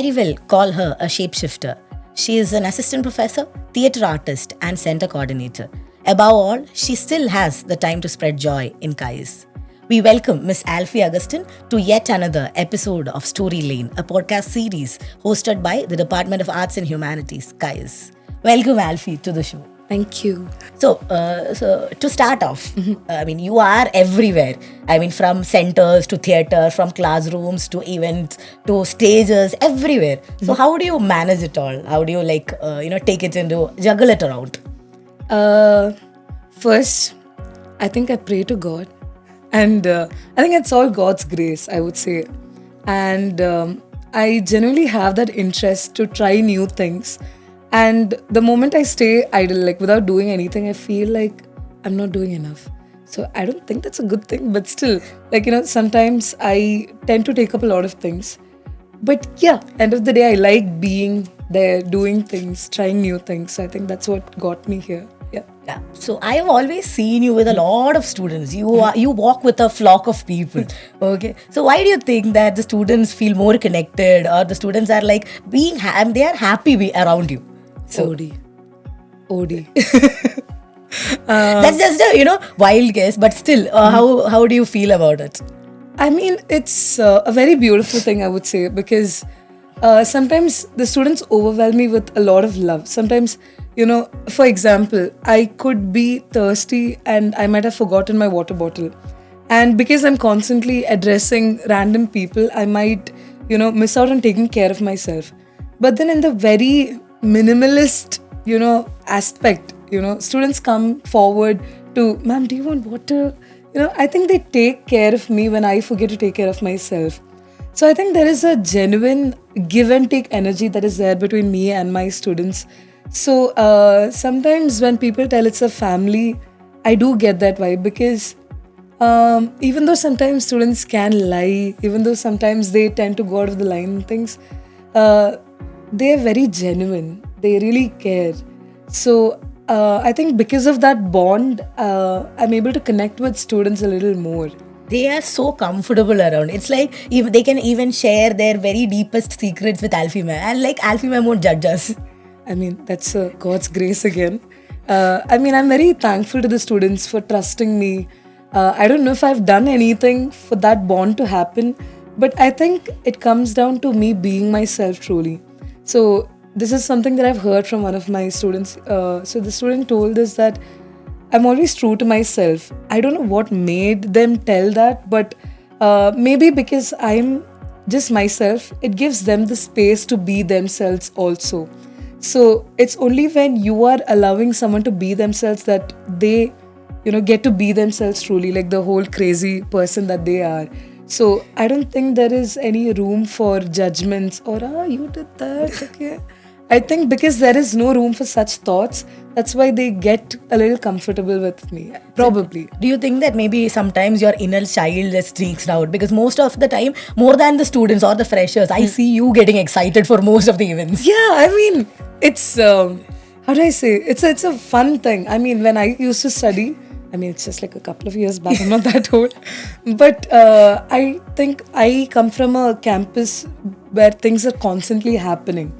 very well call her a shapeshifter. She is an assistant professor, theatre artist, and center coordinator. Above all, she still has the time to spread joy in Kais. We welcome Miss Alfy Augustine to yet another episode of Story Lane, a podcast series hosted by the Department of Arts and Humanities, Kais. Welcome, Alfy, to the show. Thank you. So to start off, you are everywhere. From centers to theatre, from classrooms to events to stages, everywhere. So how do you manage it all? How do you take it into, juggle it around? First, I think I pray to God. And I think it's all God's grace, I would say. And I genuinely have that interest to try new things. And the moment I stay idle, without doing anything, I feel like I'm not doing enough. So I don't think that's a good thing. But still, sometimes I tend to take up a lot of things. But yeah, end of the day, I like being there, doing things, trying new things. So I think that's what got me here. Yeah. So I have always seen you with a lot of students. You walk with a flock of people. Okay. So why do you think that the students feel more connected, or the students are they are happy around you? So OD. That's just a wild guess, but still, how do you feel about it? It's a very beautiful thing, I would say, because sometimes the students overwhelm me with a lot of love. Sometimes, for example, I could be thirsty and I might have forgotten my water bottle. And because I'm constantly addressing random people, I might, miss out on taking care of myself. But then in the very minimalist, aspect, students come forward to, ma'am, do you want water? I think they take care of me when I forget to take care of myself. So I think there is a genuine give and take energy that is there between me and my students. So sometimes when people tell it's a family, I do get that vibe, because even though sometimes students can lie, even though sometimes they tend to go out of the line and things, they are very genuine. They really care. So I think because of that bond, I'm able to connect with students a little more. They are so comfortable around. It's like they can even share their very deepest secrets with Alfy ma'am. And Alfy ma'am won't judge us. That's God's grace again. I'm very thankful to the students for trusting me. I don't know if I've done anything for that bond to happen, but I think it comes down to me being myself truly. So this is something that I've heard from one of my students. So the student told us that I'm always true to myself. I don't know what made them tell that, but maybe because I'm just myself, it gives them the space to be themselves also. So it's only when you are allowing someone to be themselves that they, get to be themselves truly, like the whole crazy person that they are. So I don't think there is any room for judgments or, you did that, okay. I think because there is no room for such thoughts, that's why they get a little comfortable with me, probably. Do you think that maybe sometimes your inner child is streaks out? Because most of the time, more than the students or the freshers, I see you getting excited for most of the events. Yeah, it's, how do I say? It's a fun thing. When I used to study, it's just like a couple of years back, I'm not that old. But I think I come from a campus where things are constantly happening.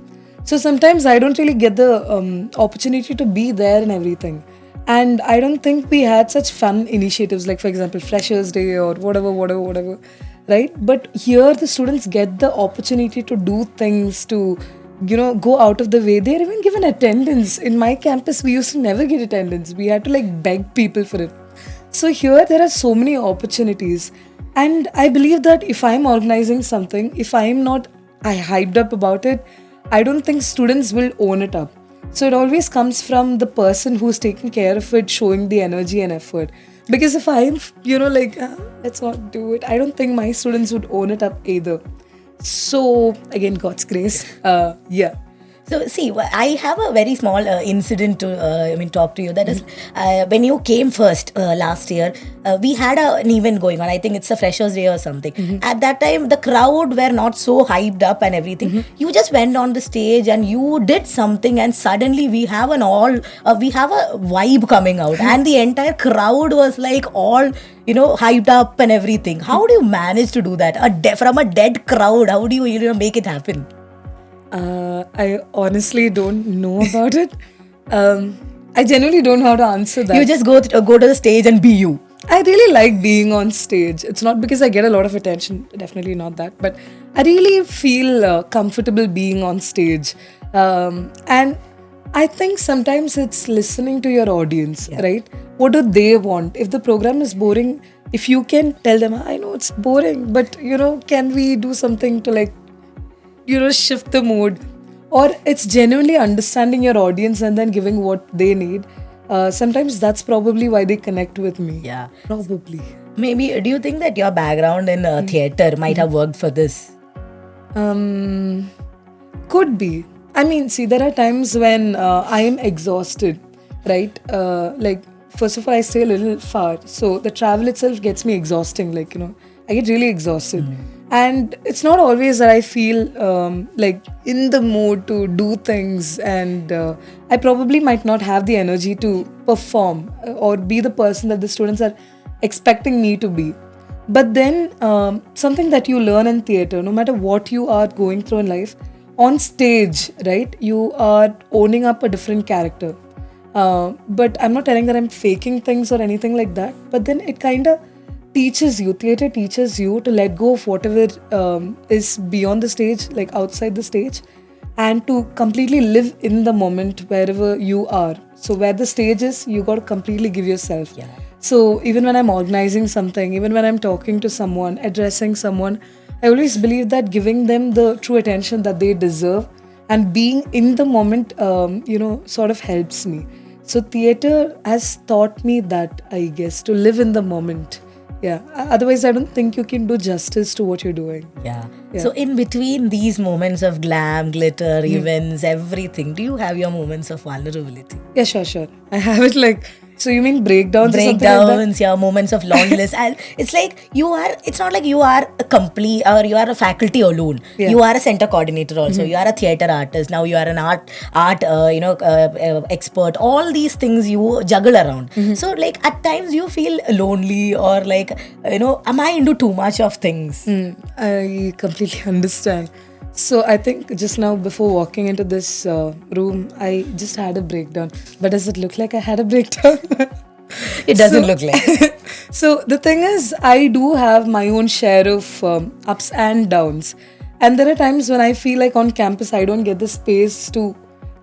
So sometimes I don't really get the opportunity to be there and everything. And I don't think we had such fun initiatives, like for example, Freshers Day or whatever, right? But here the students get the opportunity to do things, to, go out of the way. They're even given attendance. In my campus, we used to never get attendance. We had to beg people for it. So here there are so many opportunities. And I believe that if I'm organizing something, if I'm not hyped up about it, I don't think students will own it up. So it always comes from the person who's taking care of it, showing the energy and effort. Because if I'm, let's not do it, I don't think my students would own it up either. So again, God's grace. Yeah. So see, I have a very small incident to talk to you. That is, when you came first last year, we had an event going on. I think it's a Freshers Day or something. At that time, the crowd were not so hyped up and everything. You just went on the stage and you did something, and suddenly we have a vibe coming out, and the entire crowd was all hyped up and everything. How do you manage to do that? From a dead crowd, how do you make it happen? I honestly don't know about it. I genuinely don't know how to answer that. You just go to the stage and be you. I really like being on stage. It's not because I get a lot of attention, definitely not that, but I really feel comfortable being on stage. And I think sometimes it's listening to your audience, right? What do they want? If the program is boring, if you can tell them, I know it's boring, but can we do something to shift the mood? Or it's genuinely understanding your audience and then giving what they need. Sometimes that's probably why they connect with me. Yeah. Probably. Maybe, do you think that your background in theatre might have worked for this? Could be. I mean, see, there are times when I am exhausted, right? First of all, I stay a little far. So the travel itself gets me exhausting. I get really exhausted. And it's not always that I feel in the mood to do things. And I probably might not have the energy to perform or be the person that the students are expecting me to be. But then something that you learn in theatre, no matter what you are going through in life, on stage, right, you are owning up a different character. But I'm not telling that I'm faking things or anything like that. But then it kind of teaches you, theatre teaches you to let go of whatever is beyond the stage, like outside the stage, and to completely live in the moment wherever you are. So where the stage is, you got to completely give yourself. Yeah. So even when I'm organizing something, even when I'm talking to someone, addressing someone, I always believe that giving them the true attention that they deserve and being in the moment, sort of helps me. So theatre has taught me that, I guess, to live in the moment. Yeah. Otherwise, I don't think you can do justice to what you're doing. Yeah. So in between these moments of glam, glitter, events, everything, do you have your moments of vulnerability? Yeah, sure. I have it so you mean breakdowns or something like that? Breakdowns, yeah, moments of loneliness. And it's like it's not like you are a complete or you are a faculty alone. Yeah. You are a center coordinator also. You are a theatre artist. Now you are an art expert. All these things you juggle around. So like at times you feel lonely or am I into too much of things? I completely understand. So I think just now before walking into this room, I just had a breakdown. But does it look like I had a breakdown? It doesn't look like. So the thing is, I do have my own share of ups and downs. And there are times when I feel like on campus, I don't get the space to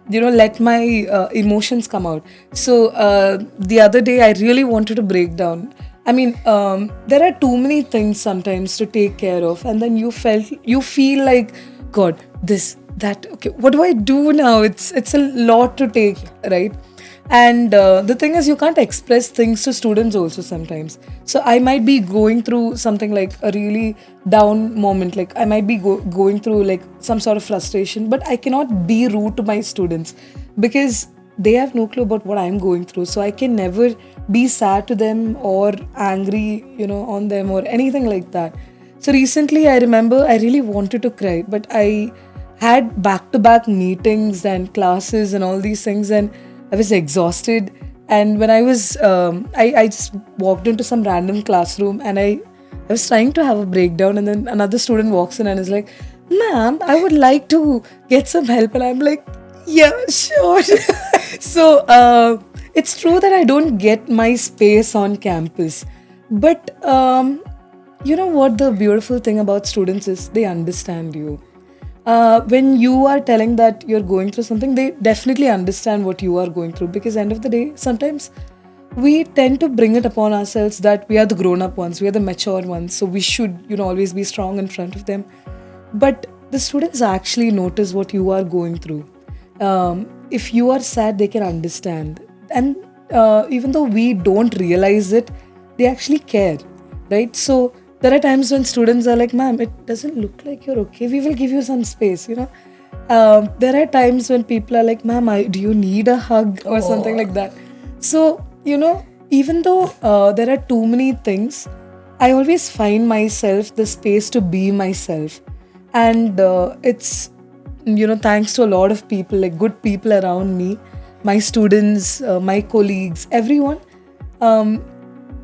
let my emotions come out. So the other day, I really wanted to break down. I mean, there are too many things sometimes to take care of, and then you feel like, God, this, that. Okay, what do I do now? It's a lot to take, right? And the thing is, you can't express things to students also sometimes. So I might be going through something like a really down moment, like I might be going through like some sort of frustration, but I cannot be rude to my students because they have no clue about what I'm going through. So I can never be sad to them or angry, on them or anything like that. So recently I remember I really wanted to cry, but I had back-to-back meetings and classes and all these things, and I was exhausted. And when I was, I just walked into some random classroom and I was trying to have a breakdown, and then another student walks in and is like, "Ma'am, I would like to get some help." And I'm like, "Yeah, sure." So it's true that I don't get my space on campus, but you know what the beautiful thing about students is? They understand you. When you are telling that you're going through something, they definitely understand what you are going through, because end of the day, sometimes we tend to bring it upon ourselves that we are the grown-up ones, we are the mature ones, so we should, always be strong in front of them. But the students actually notice what you are going through. If you are sad, they can understand. And even though we don't realize it, they actually care, right? So there are times when students are like, "Ma'am, it doesn't look like you're okay. We will give you some space, There are times when people are like, "Ma'am, do you need a hug?" or something like that. So, even though there are too many things, I always find myself the space to be myself. And it's, thanks to a lot of people, like good people around me, my students, my colleagues, everyone.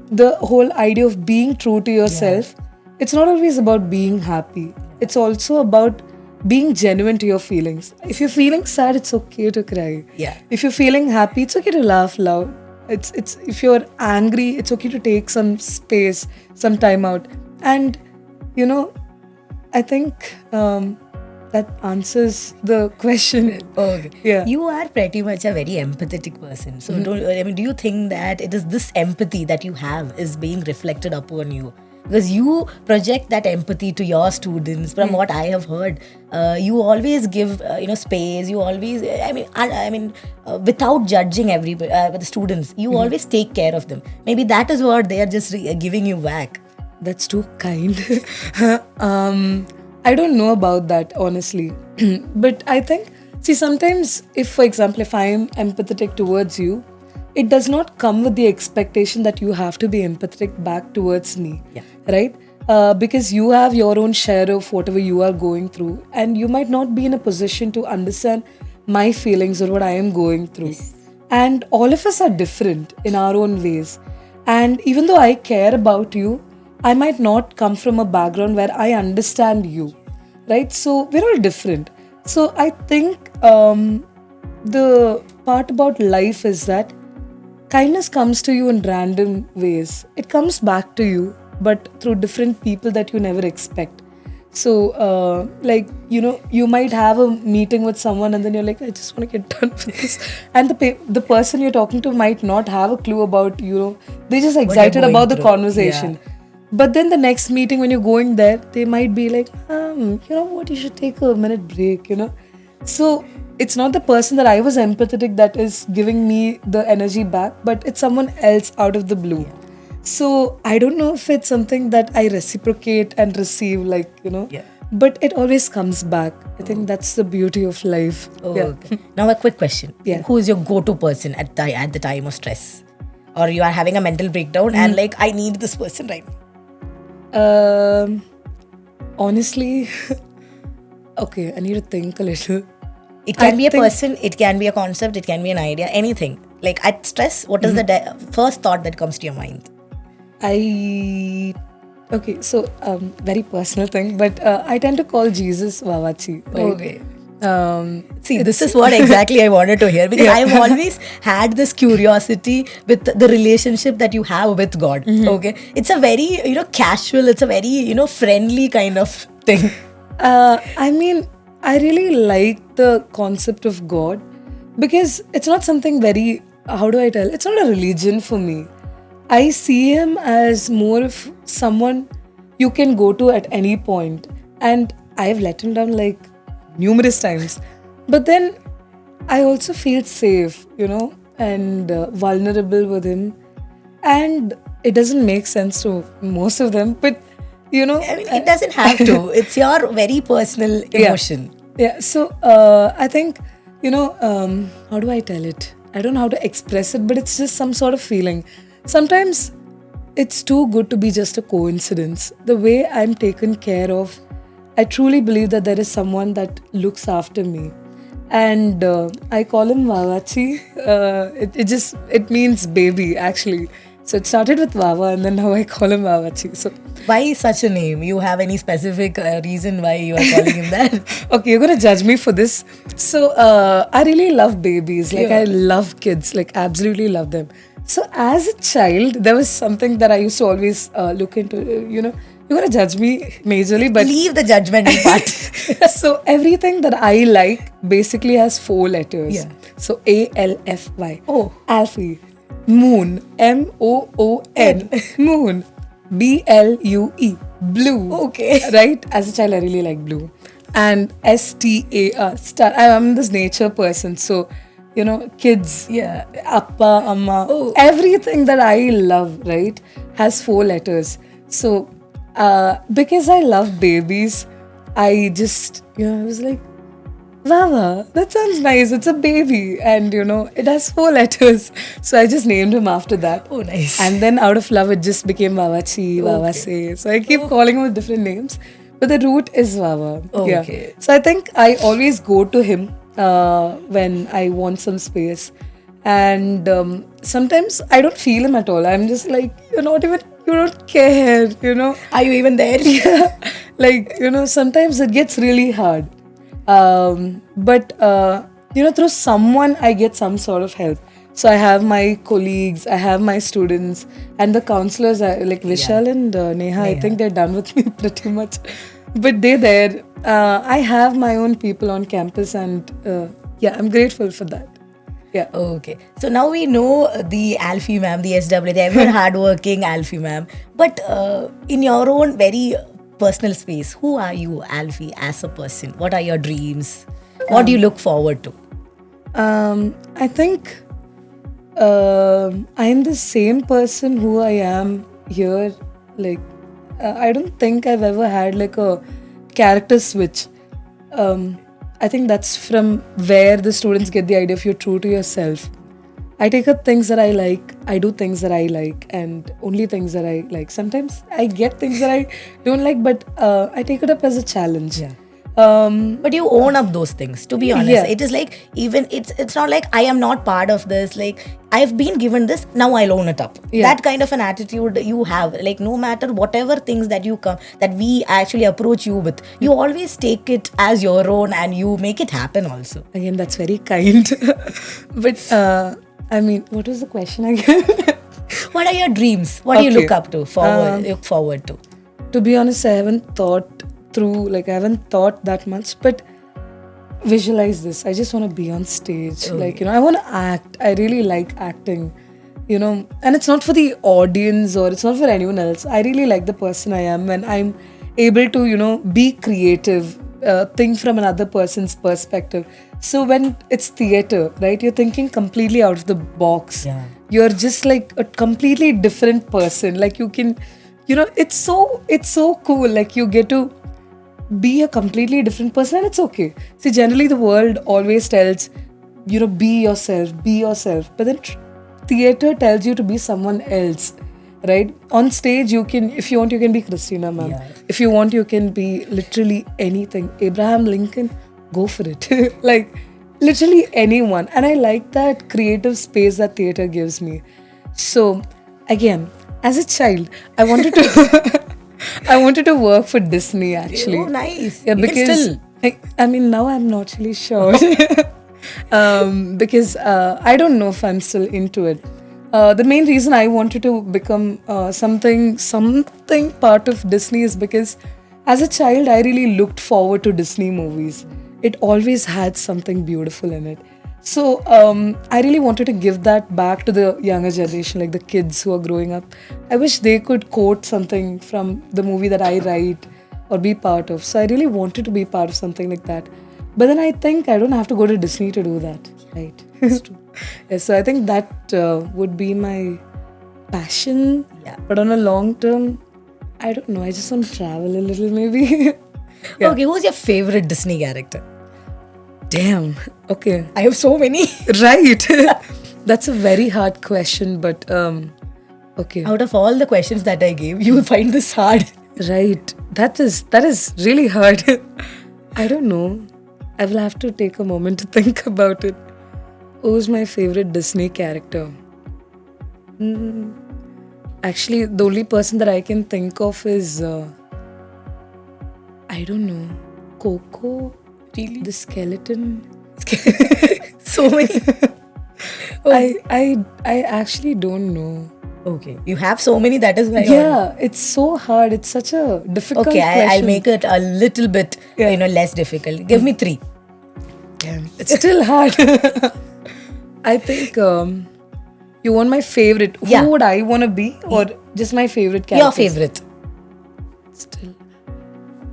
The whole idea of being true to yourself, it's not always about being happy. It's also about being genuine to your feelings. If you're feeling sad, it's okay to cry. Yeah. If you're feeling happy, it's okay to laugh loud. It's if you're angry, it's okay to take some space, some time out. And you know, I think that answers the question. Okay. Yeah. You are pretty much a very empathetic person. So, do you think that it is this empathy that you have is being reflected upon you? Because you project that empathy to your students. From what I have heard, you always give space. You always, without judging everybody, the students, you always take care of them. Maybe that is what they are just giving you back. That's too kind. I don't know about that, honestly. But I think, see, sometimes if, for example, if I'm empathetic towards you, it does not come with the expectation that you have to be empathetic back towards me. Yeah. Right? Because you have your own share of whatever you are going through, and you might not be in a position to understand my feelings or what I am going through. Yes. And all of us are different in our own ways. And even though I care about you, I might not come from a background where I understand you, right? So we're all different. So I think the part about life is that kindness comes to you in random ways. It comes back to you, but through different people that you never expect. So, you might have a meeting with someone and then you're like, I just want to get done with this. And the person you're talking to might not have a clue about, they're just excited going about the through. conversation. Yeah. But then the next meeting when you're going there, they might be like, you know what, you should take a minute break, So it's not the person that I was empathetic that is giving me the energy back, but it's someone else out of the blue. Yeah. So I don't know if it's something that I reciprocate and receive, Yeah. but it always comes back. I think that's the beauty of life. Oh, Yeah. okay. Now a quick question. Yeah. Who is your go-to person at the time of stress? Or you are having a mental breakdown and I need this person right now. Honestly, okay, I need to think a little. It can I be a think- person, it can be a concept, it can be an idea, anything. Like at stress, what is the first thought that comes to your mind? Okay, so very personal thing, but I tend to call Jesus Vavachi. Right? Okay. See, This is what exactly I wanted to hear, because I've always had this curiosity with the relationship that you have with God. Okay, it's a very casual, it's a very friendly kind of thing. I really like the concept of God because it's not something very, how do I tell? It's not a religion for me. I see him as more of someone you can go to at any point. And I've let him down like numerous times. But then I also feel safe, and vulnerable with him. And it doesn't make sense to most of them, but It doesn't have to. It's your very personal emotion. Yeah. So I think, how do I tell it? I don't know how to express it, but it's just some sort of feeling. Sometimes it's too good to be just a coincidence. The way I'm taken care of, I truly believe that there is someone that looks after me. And I call him Vavachi. It means baby, actually. So it started with Vava and then now I call him Vavachi. So Why such a name? You have any specific reason why you are calling him that? okay, you're gonna judge me for this. So I really love babies. Like I love kids. Like absolutely love them. So as a child, there was something that I used to always look into. You're gonna judge me majorly, but Leave the judgmental part. so everything that I like basically has 4 letters. Yeah. So ALFY. Oh. Alfy. Moon. MOON. Moon. BLUE. Blue. Okay. Right? As a child, I really like blue. And STAR. Star. I'm this nature person. So, kids. Yeah. Appa, Amma. Oh. Everything that I love, right, has 4 letters. So, because I love babies, I just, I was like, Vava, that sounds nice. It's a baby. And, it has 4 letters. So I just named him after that. Oh, nice. And then out of love, it just became Vavachi, Vavase. So I keep calling him with different names. But the root is Vava. Okay. Yeah. So I think I always go to him when I want some space. And sometimes I don't feel him at all. I'm just like, you don't care, Are you even there? Yeah. Like, sometimes it gets really hard. But through someone I get some sort of help. So I have my colleagues, I have my students, and the counselors are like Vishal and Neha. I think they're done with me pretty much, but they're there. I have my own people on campus, and yeah, I'm grateful for that. Yeah. Okay. So now we know the Alfy ma'am, the SW, the ever hardworking Alfy ma'am. But in your own very personal space, who are you, Alfy, as a person? What are your dreams? What do you look forward to? I think I am the same person who I am here. Like, I don't think I've ever had like a character switch. I think that's from where the students get the idea of you're true to yourself. I take up things that I like, I do things that I like, and only things that I like. Sometimes I get things that I don't like, but I take it up as a challenge. Yeah. But you own up those things, to be honest. Yeah. It is like, even it's not like I am not part of this, like I've been given this, now I'll own it up. Yeah. That kind of an attitude you have, like no matter whatever things that you come, that we actually approach you with, you always take it as your own and you make it happen also. Again, that's very kind. But I mean, what was the question again? What are your dreams? What do you Okay. look up to, look forward to? To be honest, I haven't thought through, like I haven't thought that much, but visualize this. I just want to be on stage. Like, I want to act. I really like acting, and it's not for the audience or it's not for anyone else. I really like the person I am when I'm able to, be creative, think from another person's perspective. So when it's theater, right, you're thinking completely out of the box. Yeah. You're just like a completely different person. Like you can, it's so cool. Like you get to be a completely different person, and it's okay. See, generally the world always tells, be yourself, be yourself. But then theater tells you to be someone else, right? On stage, you can, if you want, you can be Christina, ma'am. Yeah. If you want, you can be literally anything. Abraham Lincoln, go for it. Like, literally anyone. And I like that creative space that theater gives me. So, again, as a child, I wanted to... I wanted to work for Disney actually. Oh, nice. Yeah, You can because still. I mean now I'm not really sure. Because I don't know if I'm still into it. The main reason I wanted to become something part of Disney is because as a child I really looked forward to Disney movies. It always had something beautiful in it. So I really wanted to give that back to the younger generation, like the kids who are growing up. I wish they could quote something from the movie that I write or be part of. So I really wanted to be part of something like that. But then I think I don't have to go to Disney to do that. Right. Yeah, so I think that would be my passion. Yeah. But on a long term, I don't know. I just want to travel a little maybe. Yeah. Okay, who's your favorite Disney character? Damn. Okay. I have so many. Right. That's a very hard question, but okay. Out of all the questions that I gave, you will find this hard. Right. That is really hard. I don't know. I will have to take a moment to think about it. Who's my favorite Disney character? Actually, the only person that I can think of is I don't know. Coco? Really? The skeleton? So many. I actually don't know. Okay, you have so many, that is why. Yeah, it's so hard. It's such a difficult Okay, question. I'll make it a little bit, Yeah. less difficult. Give me 3. Damn, it's still hard. I think you want my favorite. Yeah. Who would I want to be, or just my favorite character? Your favorite. Still,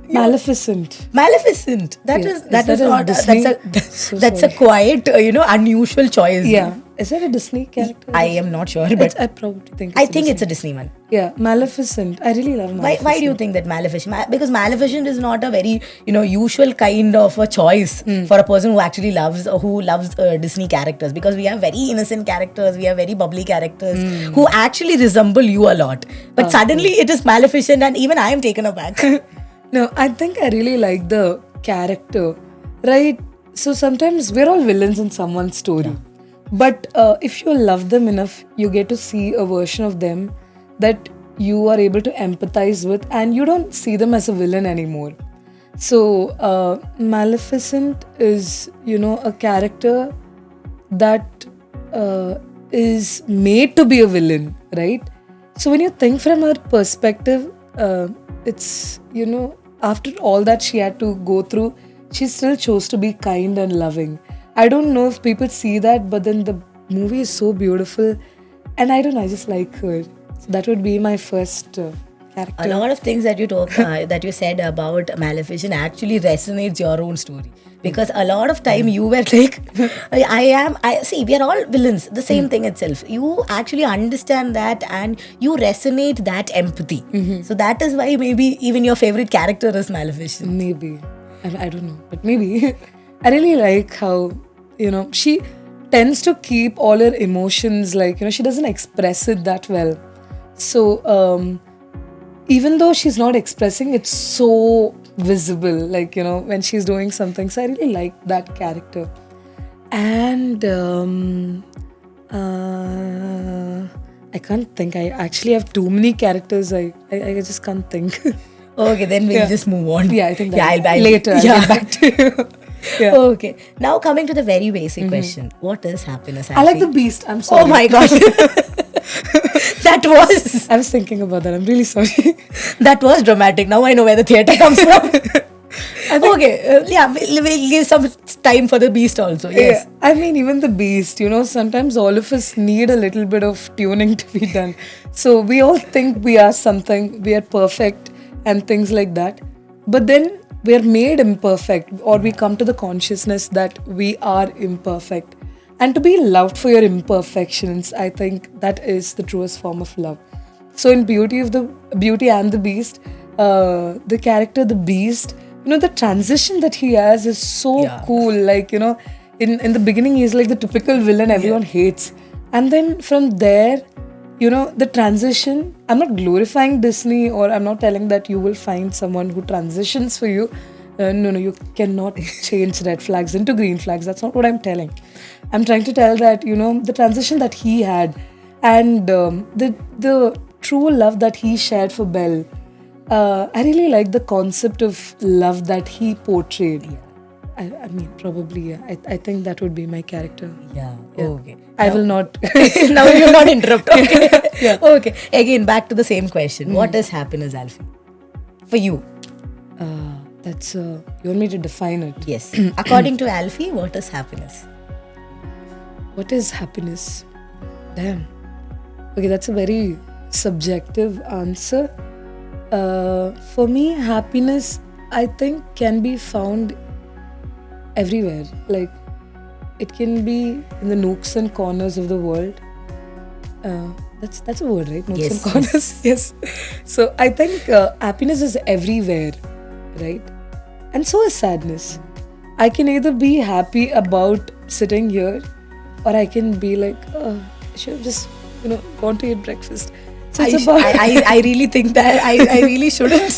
Maleficent. Maleficent. That Yeah. is that Is is that a not Disney? So that's a sorry. quite unusual choice. Yeah, is that a Disney character? I am not sure, but I probably think. I think it's a Disney one. Yeah, Maleficent. I really love Maleficent. Why do you think that Maleficent? Because Maleficent is not a very usual kind of a choice for a person who actually loves Disney characters, because we have very innocent characters, we have very bubbly characters who actually resemble you a lot. But suddenly it is Maleficent, and even I am taken aback. No, I think I really like the character, right? So sometimes we're all villains in someone's story. But if you love them enough, you get to see a version of them that you are able to empathize with, and you don't see them as a villain anymore. So, Maleficent is, a character that is made to be a villain, right? So, when you think from her perspective, it's, after all that she had to go through, she still chose to be kind and loving. I don't know if people see that, but then the movie is so beautiful, and I don't know, I just like her. So, that would be my first character. A lot of things that you talk that you said about Maleficent actually resonates your own story, because a lot of time you were like, I see, we are all villains, the same thing itself. You actually understand that and you resonate that empathy. So that is why maybe even your favorite character is Maleficent. Maybe. I don't know, but maybe. I really like how, she tends to keep all her emotions, like, she doesn't express it that well. So, even though she's not expressing, it's so visible, like, when she's doing something. So I really like that character. And I can't think. I actually have too many characters. I just can't think. Okay, then we'll just move on. Yeah, I think that I'll later. I'll get back to you. Yeah. Okay. Now coming to the very basic question. What is happiness? I like the Beast. I'm sorry. Oh my gosh. That was... I was thinking about that. I'm really sorry. That was dramatic. Now I know where the theatre comes from. Okay. We'll give some time for the Beast also. Yes. Yeah, I mean, even the Beast, sometimes all of us need a little bit of tuning to be done. So we all think we are something, we are perfect and things like that. But then we are made imperfect, or we come to the consciousness that we are imperfect. And to be loved for your imperfections, I think that is the truest form of love. So in Beauty and the Beast, the character, the Beast, the transition that he has is so cool. Like, in the beginning, he's like the typical villain everyone hates. And then from there, the transition, I'm not glorifying Disney, or I'm not telling that you will find someone who transitions for you. No, you cannot change red flags into green flags. That's not what I'm telling. I'm trying to tell that, the transition that he had, and the true love that he shared for Belle. I really like the concept of love that he portrayed. I mean, probably, yeah. I think that would be my character. Yeah. Okay. I will not. Now you will not interrupt. Okay. Yeah. Okay. Again, back to the same question. What is happiness, Alfy? For you? That's you want me to define it? Yes. According to Alfy, what is happiness? What is happiness? Damn. Okay, that's a very subjective answer. For me, happiness, I think, can be found everywhere. Like, it can be in the nooks and corners of the world. That's a word, right? Nooks and corners. Yes. So I think happiness is everywhere, right? And so is sadness. I can either be happy about sitting here, or I can be like, I should have just, gone to eat breakfast. So I really think that I really shouldn't.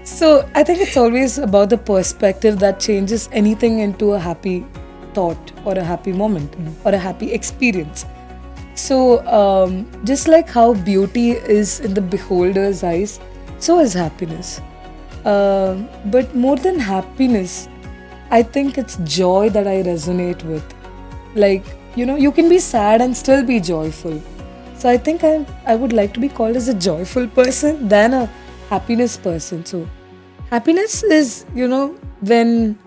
So I think it's always about the perspective that changes anything into a happy thought, or a happy moment, or a happy experience. So just like how beauty is in the beholder's eyes, so is happiness. But more than happiness, I think it's joy that I resonate with. Like, you can be sad and still be joyful. So I think I would like to be called as a joyful person than a happiness person. So happiness is, when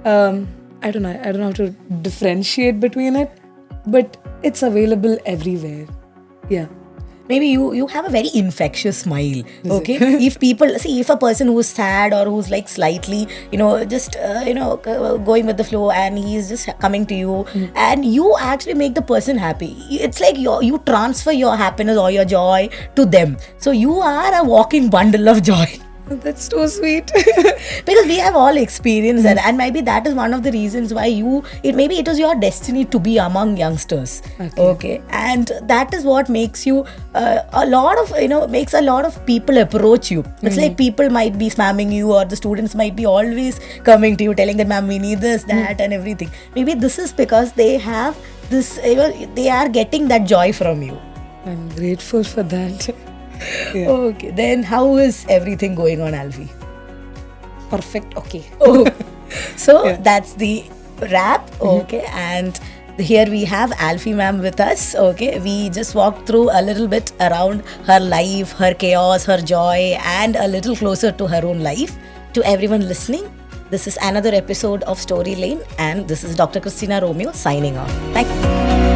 I don't know how to differentiate between it, but it's available everywhere. Yeah. Maybe you have a very infectious smile. Okay. If a person who's sad, or who's like slightly, just going with the flow, and he's just coming to you, and you actually make the person happy. It's like you transfer your happiness or your joy to them. So you are a walking bundle of joy. That's so sweet. Because we have all experienced that, and maybe that is one of the reasons why it was your destiny to be among youngsters. Okay. And that is what makes you makes a lot of people approach you. It's like people might be spamming you, or the students might be always coming to you telling that, ma'am, we need this, that, and everything. Maybe this is because they have this, they are getting that joy from you. I'm grateful for that. Yeah. Okay, then how is everything going on, Alfy? perfect. Okay. Oh, so Yeah. that's the wrap. Okay, and here we have Alfy ma'am with us. Okay, we just walked through a little bit around her life, her chaos, her joy, and a little closer to her own life. To everyone listening, this is another episode of Story Lane, and this is Dr. Christina Romeo signing off. Thank you.